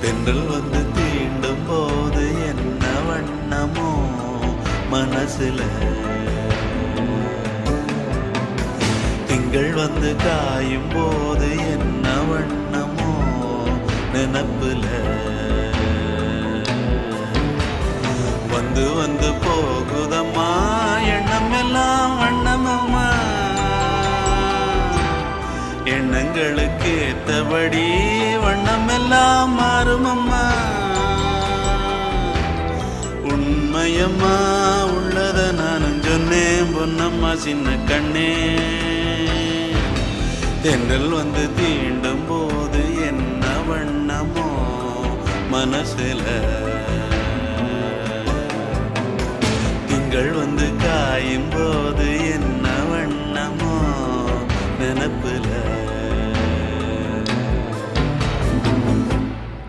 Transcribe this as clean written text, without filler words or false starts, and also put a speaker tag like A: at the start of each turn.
A: தென்றல் வந்து தீண்டும் போது என்ன வண்ணமோ மனசுல, திங்கள் வந்து காயும் போது என்ன வண்ணமோ நினப்புல, வந்து வந்து போகுதம்மா எண்ணம் எல்லாம் வண்ணமம்மா, எண்ணங்களுக்கு ஏத்தபடி வண்ணம் எல்லாம் மாறுமம்மா. உண்மையம்மா உள்ளத நானும் சொன்னேன் பொன்னம்மா சின்ன கண்ணே, தென்றல் வந்து தீண்டும் போது என்ன வண்ணமோ மனசுல, திங்கள் வந்து காயும் போது என்ன வண்ணமோ நினப்புல.